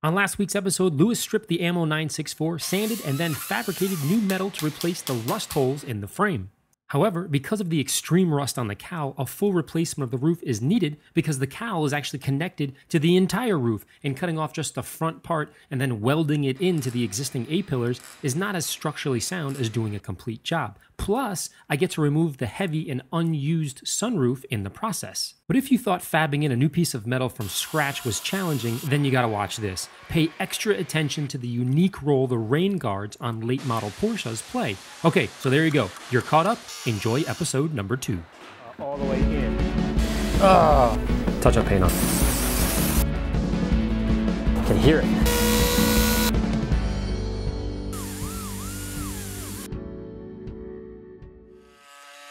On last week's episode, Lewis stripped the AMMO 964, sanded, and then fabricated new metal to replace the rust holes in the frame. However, because of the extreme rust on the cowl, a full replacement of the roof is needed because the cowl is actually connected to the entire roof, and cutting off just the front part and then welding it into the existing A-pillars is not as structurally sound as doing a complete job. Plus, I get to remove the heavy and unused sunroof in the process. But if you thought fabbing in a new piece of metal from scratch was challenging, then you gotta watch this. Pay extra attention to the unique role the rain guards on late model Porsches play. Okay, so there you go. You're caught up. Enjoy episode number 2. All the way in. Touch up paint on. I can hear it.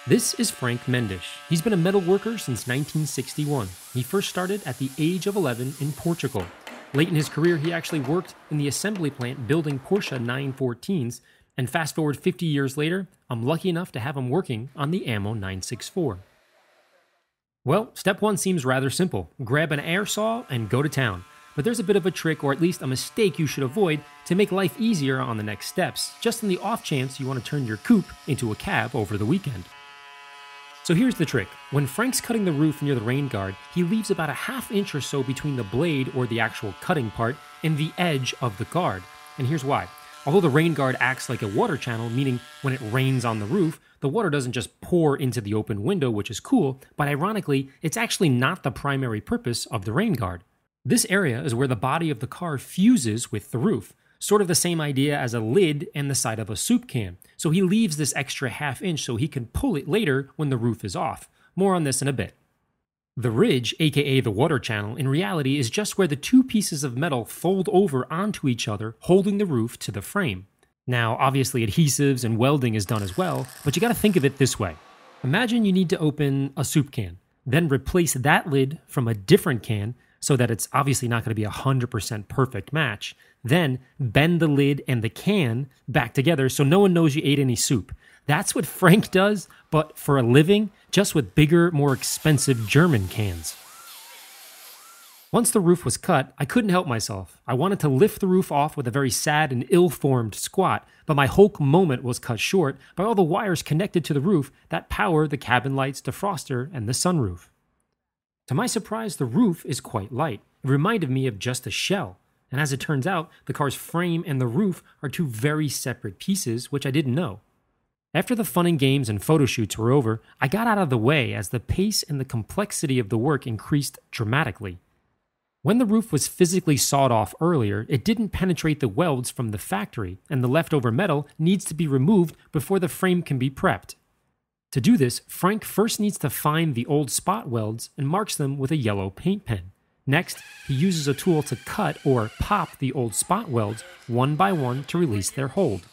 This is Frank Mendish. He's been a metal worker since 1961. He first started at the age of 11 in Portugal. Late in his career, he actually worked in the assembly plant building Porsche 914s, and fast forward 50 years later, I'm lucky enough to have him working on the AMMO 964. Well, step 1 seems rather simple. Grab an air saw and go to town. But there's a bit of a trick, or at least a mistake you should avoid to make life easier on the next steps, just in the off chance you want to turn your coupe into a cab over the weekend. So here's the trick. When Frank's cutting the roof near the rain guard, he leaves about a ½ inch or so between the blade, or the actual cutting part, and the edge of the guard. And here's why. Although the rain guard acts like a water channel, meaning when it rains on the roof, the water doesn't just pour into the open window, which is cool, but ironically, it's actually not the primary purpose of the rain guard. This area is where the body of the car fuses with the roof. Sort of the same idea as a lid and the side of a soup can. So he leaves this extra ½ inch so he can pull it later when the roof is off. More on this in a bit. The ridge, aka the water channel, in reality is just where the two pieces of metal fold over onto each other, holding the roof to the frame. Now, obviously adhesives and welding is done as well, but you gotta think of it this way. Imagine you need to open a soup can, then replace that lid from a different can so that it's obviously not gonna be a 100% perfect match. Then bend the lid and the can back together so no one knows you ate any soup. That's what Frank does, but for a living, just with bigger, more expensive German cans. Once the roof was cut, I couldn't help myself. I wanted to lift the roof off with a very sad and ill-formed squat, but my Hulk moment was cut short by all the wires connected to the roof that power the cabin lights, defroster, and the sunroof. To my surprise, the roof is quite light. It reminded me of just a shell. And as it turns out, the car's frame and the roof are two very separate pieces, which I didn't know. After the fun and games and photo shoots were over, I got out of the way as the pace and the complexity of the work increased dramatically. When the roof was physically sawed off earlier, it didn't penetrate the welds from the factory, and the leftover metal needs to be removed before the frame can be prepped. To do this, Frank first needs to find the old spot welds and marks them with a yellow paint pen. Next, he uses a tool to cut or pop the old spot welds one by one to release their hold.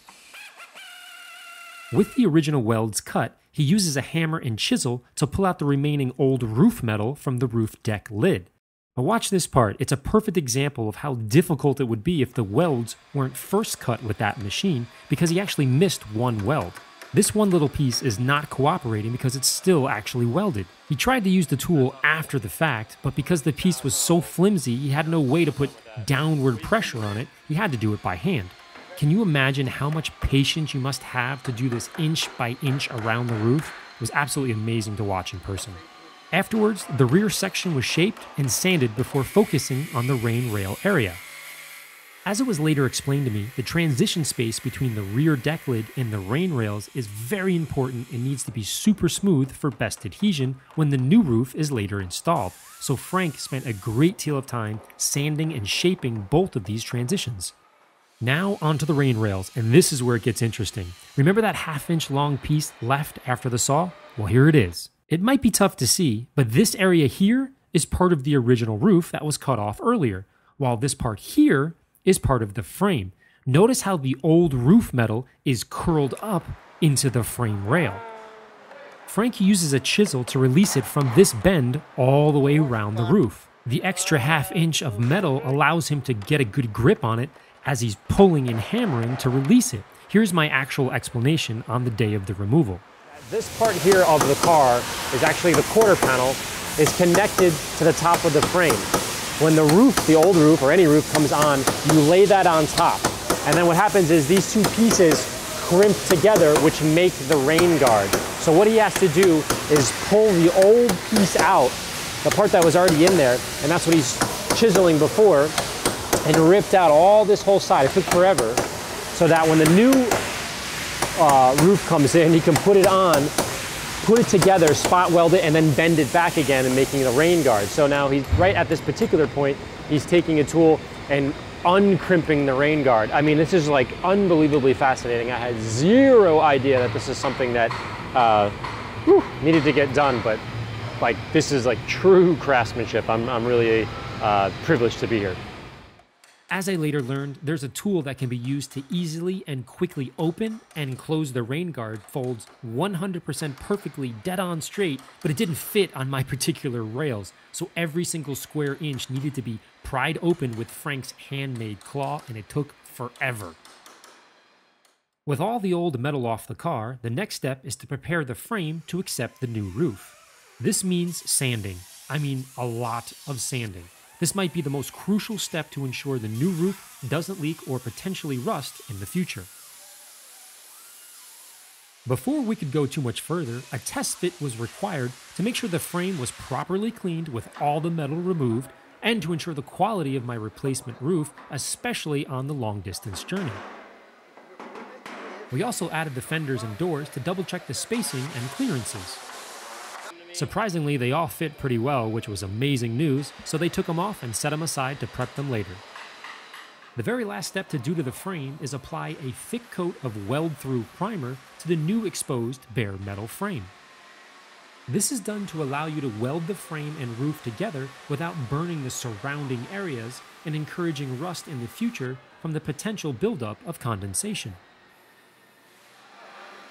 With the original welds cut, he uses a hammer and chisel to pull out the remaining old roof metal from the roof deck lid. But watch this part. It's a perfect example of how difficult it would be if the welds weren't first cut with that machine, because he actually missed one weld. This one little piece is not cooperating because it's still actually welded. He tried to use the tool after the fact, but because the piece was so flimsy, he had no way to put downward pressure on it, he had to do it by hand. Can you imagine how much patience you must have to do this inch by inch around the roof? It was absolutely amazing to watch in person. Afterwards, the rear section was shaped and sanded before focusing on the rain rail area. As it was later explained to me, the transition space between the rear deck lid and the rain rails is very important and needs to be super smooth for best adhesion when the new roof is later installed. So Frank spent a great deal of time sanding and shaping both of these transitions. Now onto the rain rails, and this is where it gets interesting. Remember that ½ inch long piece left after the saw? Well, here it is. It might be tough to see, but this area here is part of the original roof that was cut off earlier, while this part here is part of the frame. Notice how the old roof metal is curled up into the frame rail. Frank uses a chisel to release it from this bend all the way around the roof. The extra ½ inch of metal allows him to get a good grip on it as he's pulling and hammering to release it. Here's my actual explanation on the day of the removal. This part here of the car is actually the quarter panel is connected to the top of the frame. when the roof, the old roof or any roof comes on, you lay that on top. And then what happens is these two pieces crimp together, which make the rain guard. So what he has to do is pull the old piece out, the part that was already in there, and that's what he's chiseling before, and ripped out all this whole side. It took forever, so that when the new roof comes in, he can put it on, put it together, spot weld it, and then bend it back again and making the rain guard. So now he's right at this particular point, he's taking a tool and uncrimping the rain guard. I mean, this is like unbelievably fascinating. I had zero idea that this is something that needed to get done, but like this is like true craftsmanship. I'm really privileged to be here. As I later learned, there's a tool that can be used to easily and quickly open and close the rain guard. Folds 100% perfectly, dead on straight, but it didn't fit on my particular rails. So every single square inch needed to be pried open with Frank's handmade claw, and it took forever. With all the old metal off the car, the next step is to prepare the frame to accept the new roof. This means sanding. I mean, a lot of sanding. This might be the most crucial step to ensure the new roof doesn't leak or potentially rust in the future. Before we could go too much further, a test fit was required to make sure the frame was properly cleaned with all the metal removed and to ensure the quality of my replacement roof, especially on the long-distance journey. We also added the fenders and doors to double-check the spacing and clearances. Surprisingly, they all fit pretty well, which was amazing news, so they took them off and set them aside to prep them later. The very last step to do to the frame is apply a thick coat of weld-through primer to the new exposed bare metal frame. This is done to allow you to weld the frame and roof together without burning the surrounding areas and encouraging rust in the future from the potential buildup of condensation.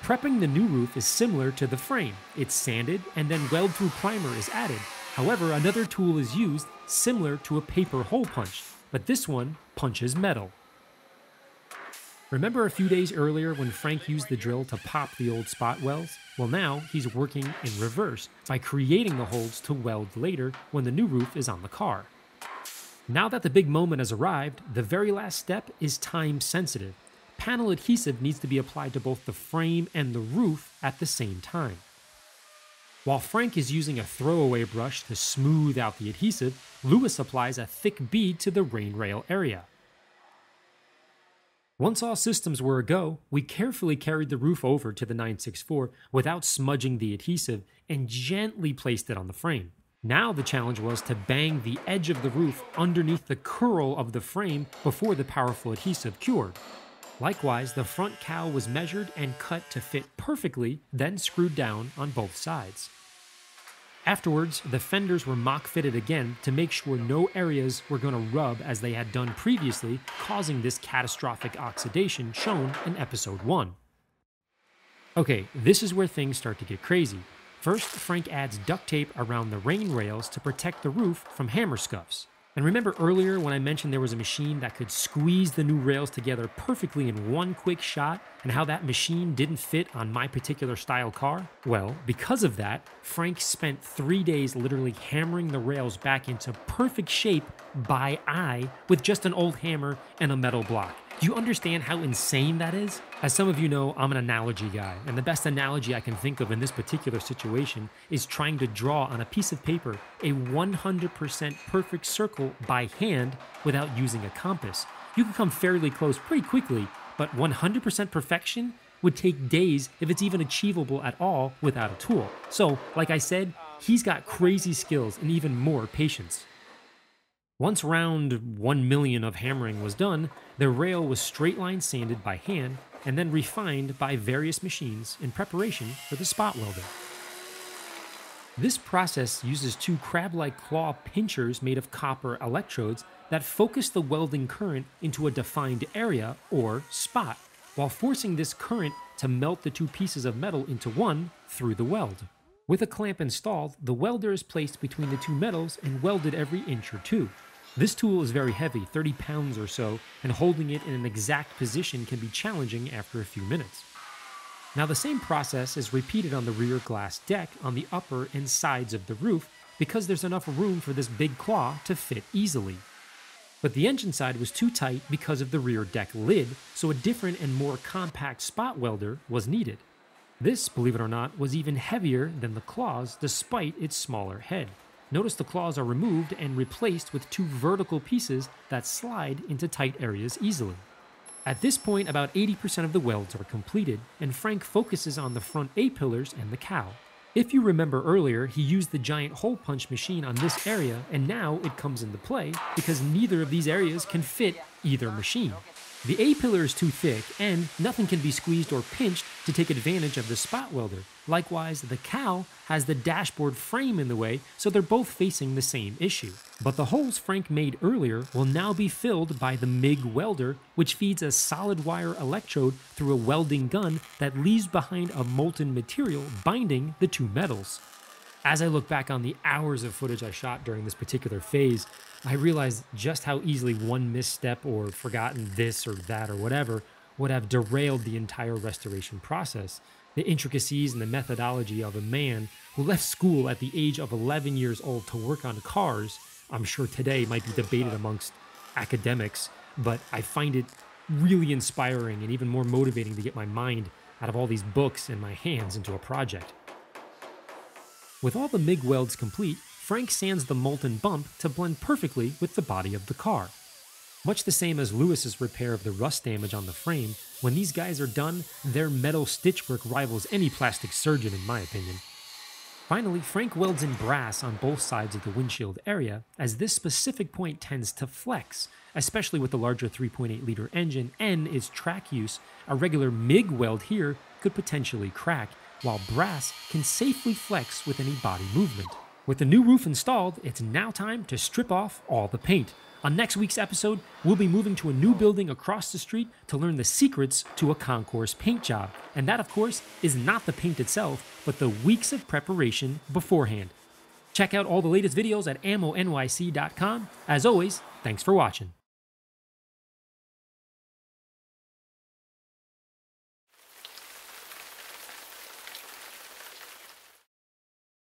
Prepping the new roof is similar to the frame. It's sanded and then weld-through primer is added. However, another tool is used similar to a paper hole punch, but this one punches metal. Remember a few days earlier when Frank used the drill to pop the old spot welds? Well, now he's working in reverse by creating the holes to weld later when the new roof is on the car. Now that the big moment has arrived, the very last step is time sensitive. Panel adhesive needs to be applied to both the frame and the roof at the same time. While Frank is using a throwaway brush to smooth out the adhesive, Lewis applies a thick bead to the rain rail area. Once all systems were a go, we carefully carried the roof over to the 964 without smudging the adhesive and gently placed it on the frame. Now the challenge was to bang the edge of the roof underneath the curl of the frame before the powerful adhesive cured. Likewise, the front cowl was measured and cut to fit perfectly, then screwed down on both sides. Afterwards, the fenders were mock fitted again to make sure no areas were going to rub as they had done previously, causing this catastrophic oxidation shown in episode 1. Okay, this is where things start to get crazy. First, Frank adds duct tape around the rain rails to protect the roof from hammer scuffs. And remember earlier when I mentioned there was a machine that could squeeze the new rails together perfectly in one quick shot, and how that machine didn't fit on my particular style car? Well, because of that, Frank spent 3 days literally hammering the rails back into perfect shape by eye with just an old hammer and a metal block. Do you understand how insane that is? As some of you know, I'm an analogy guy, and the best analogy I can think of in this particular situation is trying to draw on a piece of paper a 100% perfect circle by hand without using a compass. You can come fairly close pretty quickly, but 100% perfection would take days if it's even achievable at all without a tool. So, like I said, he's got crazy skills and even more patience. Once round 1 million of hammering was done, the rail was straight line sanded by hand and then refined by various machines in preparation for the spot welding. This process uses 2 crab-like claw pinchers made of copper electrodes that focus the welding current into a defined area or spot, while forcing this current to melt the 2 pieces of metal into one through the weld. With a clamp installed, the welder is placed between the 2 metals and welded every inch or 2. This tool is very heavy, 30 pounds or so, and holding it in an exact position can be challenging after a few minutes. Now the same process is repeated on the rear glass deck on the upper and sides of the roof because there's enough room for this big claw to fit easily. But the engine side was too tight because of the rear deck lid, so a different and more compact spot welder was needed. This, believe it or not, was even heavier than the claws despite its smaller head. Notice the claws are removed and replaced with two vertical pieces that slide into tight areas easily. At this point, about 80% of the welds are completed, and Frank focuses on the front A-pillars and the cowl. If you remember earlier, he used the giant hole punch machine on this area, and now it comes into play because neither of these areas can fit either machine. The A-pillar is too thick, and nothing can be squeezed or pinched to take advantage of the spot welder. Likewise, the cowl has the dashboard frame in the way, so they're both facing the same issue. But the holes Frank made earlier will now be filled by the MIG welder, which feeds a solid wire electrode through a welding gun that leaves behind a molten material binding the two metals. As I look back on the hours of footage I shot during this particular phase, I realized just how easily one misstep or forgotten this or that or whatever would have derailed the entire restoration process. The intricacies and the methodology of a man who left school at the age of 11 years old to work on cars, I'm sure today might be debated amongst academics, but I find it really inspiring and even more motivating to get my mind out of all these books and my hands into a project. With all the MIG welds complete, Frank sands the molten bump to blend perfectly with the body of the car. Much the same as Lewis's repair of the rust damage on the frame, when these guys are done, their metal stitchwork rivals any plastic surgeon in my opinion. Finally, Frank welds in brass on both sides of the windshield area, as this specific point tends to flex, especially with the larger 3.8-liter engine and its track use. A regular MIG weld here could potentially crack, while brass can safely flex with any body movement. With the new roof installed, it's now time to strip off all the paint. On next week's episode, we'll be moving to a new building across the street to learn the secrets to a concourse paint job. And that, of course, is not the paint itself, but the weeks of preparation beforehand. Check out all the latest videos at AMMONYC.com. As always, thanks for watching.